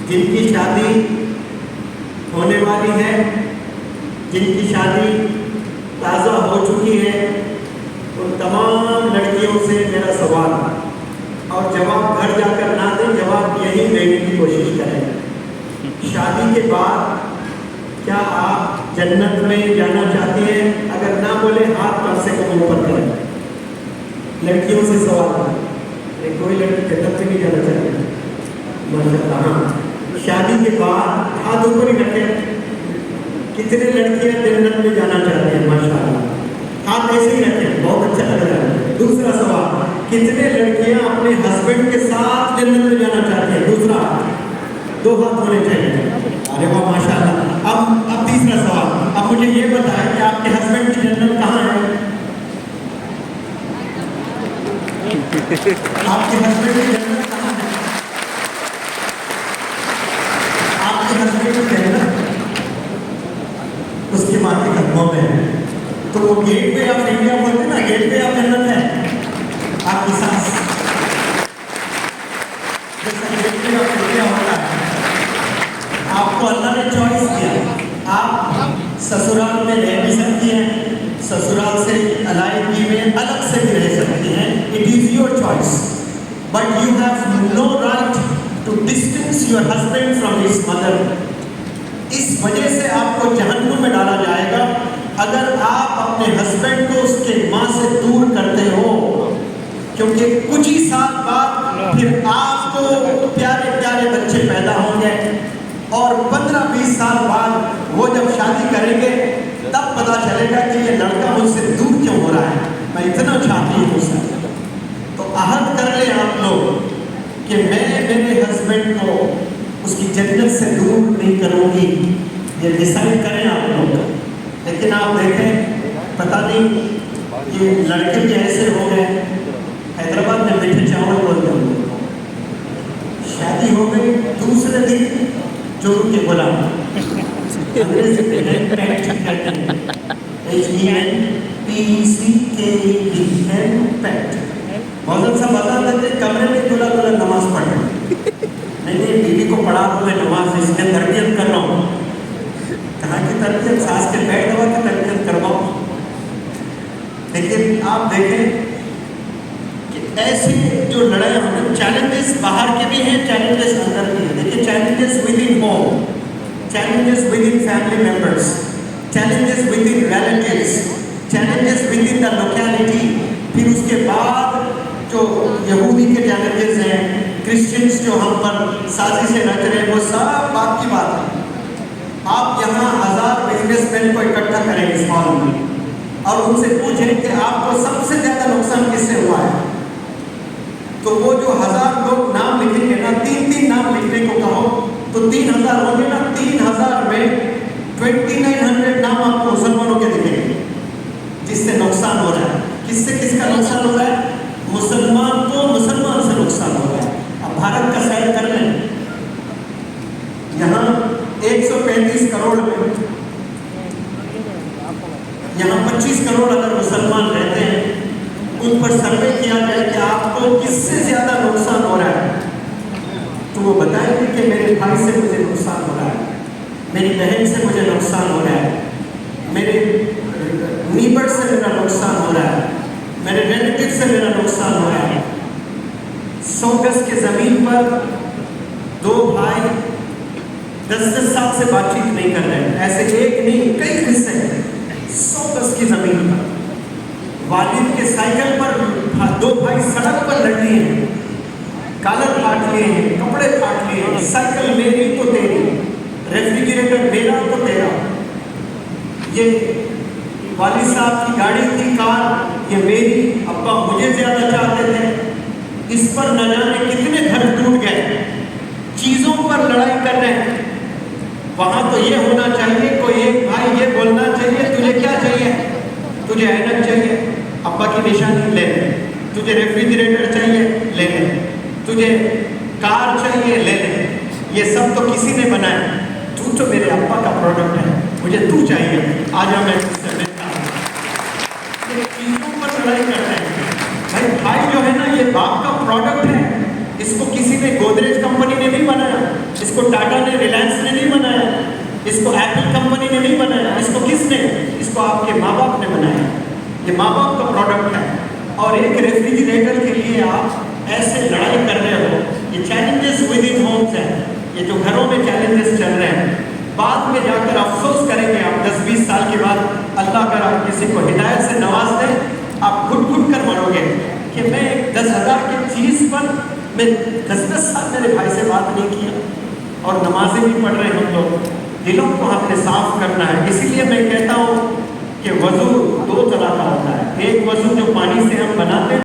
जिनकी शादी होने वाली है, जिनकी शादी ताज़ा हो चुकी है, उन तमाम लड़कियों से मेरा सवाल, और जवाब घर जाकर ना दें, जवाब यही देने की कोशिश करें। शादी के बाद क्या आप जन्नत में जाना चाहते हैं? अगर ना बोले हाथ कम से कम ऊपर करें। लड़कियों से सवाल है, कोई लड़की जन्नत में नहीं जाना चाहती? माशाअल्लाह। हाँ, शादी के बाद हाथ ऊपर ही रखें। कितने लड़कियां जन्नत में जाना चाहती हैं? माशाअल्लाह, हाथ ऐसे ही रखें, बहुत अच्छा लग रहा है। दूसरा सवाल, कितने लड़कियां अपने हस्बैंड के साथ जन्नत में जाना चाहती हैं? दूसरा, दो हाथ होने चाहिए। अरे वाह माशाअल्लाह। अब तीसरा सवाल, अब मुझे ये बताएं कि आपके हस्बैंड की जन्नत कहाँ है? आपके हस्बैंड की जन्नत कहाँ है? आपके हस्बैंड की जन्नत उसकी माँ के कदमों में है। तो वो गेटवे ऑफ इंडिया बोलते ना, गेटवे ऑफ जन्नत है आपकी सास। जैसा गेटवे ऑफ इंडिया होता है, आपको अल्लाह ने चॉइस दिया। आप ससुराल में रह भी सकती हैं, ससुराल से अलाइगी में अलग से भी रह सकती हैं। It is your choice, but you have no right to distance your husband from his mother. इस वजह से आपको जहन्नुम में डाला जाएगा अगर आप अपने हस्बैंड को उसके माँ से दूर करते हो, क्योंकि कुछ ही साल बाद फिर आपको प्यारे प्यारे बच्चे पैदा होंगे, और 15-20 साल बाद वो जब शादी करेंगे तब पता चलेगा कि ये लड़का मुझसे दूर क्यों हो रहा है, मैं इतना चाहती हूँ सर। तो अहद कर ले आप लोग कि मैं मेरे हस्बैंड को उसकी जन्नत से दूर नहीं करूँगी, ये डिसाइड करें आप लोग। लेकिन आप देखें, पता नहीं ये लड़के भी ऐसे हो गए, हैदराबाद में मीठे चावल बोलते हैं, शादी हो गई दूसरे दिन चोरू के गुलाम, अंग्रेजी में हैंडपैक्ट कहते हैं, HENPECKED, हैंडपैक्ट। मौलवी साहब बता देते कमरे में दूल्हा दूल्हा नमाज पढ़ रहे, नहीं बीवी को पढ़ा दो मैं नमाज, इसमें तरबियत कर रहा हूँ। कहाँ की तरबियत? सास के पैर दबा के तरबियत करवाओ। लेकिन आप देखें कि ऐसी जो लड़ाई होंगे, चैलेंजेस बाहर के भी हैं, चैलेंजेस अंदर भी हैं। देखिए, challenges with in home, challenges with in family members, challenges with in relatives, challenges with in the locality. फिर उसके बाद जो यहूदी के चैलेंजेस हैं, क्रिश्चियंस जो हम पर साजिशें रच रहे हैं, वो सब बात की बात है। आप यहाँ 1000 बिजनेसमैन को इकट्ठा करें इस हॉल में और उनसे पूछें कि आपको सबसे ज्यादा नुकसान किससे हुआ है, तो वो जो 1000 लोग नाम लिखेंगे ना, 3-3 नाम लिखने को कहो तो 3000 होंगे ना, 3000 में 2900 नाम आपको मुसलमानों के दिखेंगे जिससे नुकसान हो रहा है। किससे किसका नुकसान हो रहा है? मुसलमान को मुसलमान से नुकसान हो रहा है। अब भारत का सैर कर लें, यहाँ 135 करोड़ में यहाँ 25 करोड़ अगर मुसलमान रहते हैं, उन पर सर्वे किया जाए कि आपको किससे ज्यादा नुकसान हो रहा है, तो वो बताएंगे कि मेरे भाई से मुझे नुकसान हो रहा है, मेरी बहन से मुझे नुकसान हो रहा है, मेरे नीबर से मेरा नुकसान हो रहा है, मेरे रिलेटिव से मेरा नुकसान हो रहा है। 100 गज के जमीन पर 2 भाई 10 साल से बातचीत नहीं कर रहे हैं, ऐसे एक नहीं कई किस्से हैं। 100 गज की जमीन पर वालिद के साइकिल पर 2 भाई सड़क पर लड़ लिए हैं, कॉलर फाड़ लिए हैं, कपड़े फाड़ लिए हैं, साइकिल मेरी तो तेरी, रेफ्रिजरेटर मेरा तो तेरा, ये वालिद साहब की गाड़ी थी कार, ये मेरी, अब्बा मुझे ज्यादा चाहते थे, इस पर न जाने कितने घर टूट गए, चीजों पर लड़ाई कर रहे हैं। वहां तो ये होना चाहिए, कोई एक भाई ये बोलना चाहिए, तुझे क्या चाहिए? तुझे ऐनक चाहिए, अब्बा की निशानी ले ले, तुझे रेफ्रिजरेटर चाहिए ले ले, तुझे कार चाहिए ले ले। ये सब तो किसी ने बनाया, तू तो मेरे अब्बा का प्रोडक्ट है, मुझे तू चाहिए, आजा मैं तुझसे मिलता हूं। ये चीजों पर लड़ाई करते हैं। भाई जो है ना, ये बाप का प्रोडक्ट है, इसको किसी ने गोदरेज कंपनी ने नहीं बनाया, इसको ये माँ बाप का प्रोडक्ट है। और एक रेफ्रिजरेटर के लिए आप ऐसे लड़ाई कर रहे हो, ये चैलेंजेस विद इन होम्स हैं, ये जो घरों में चैलेंजेस चल रहे हैं, बाद में जाकर अफसोस करेंगे आप 10-20 साल के बाद, अल्लाह अगर आप किसी को हिदायत से नवाज दे, आप घुट घुट कर मरोगे कि मैं एक 10,000 की चीज़ पर मैं 10-10 साल मेरे भाई से बात नहीं किया। और नमाजें भी पढ़ रहे हम लोग, दिलों को हमने साफ करना है। इसीलिए मैं कहता हूँ कि वज़ू 2 तरह का होता है। एक वज़ू जो पानी से हम बनाते हैं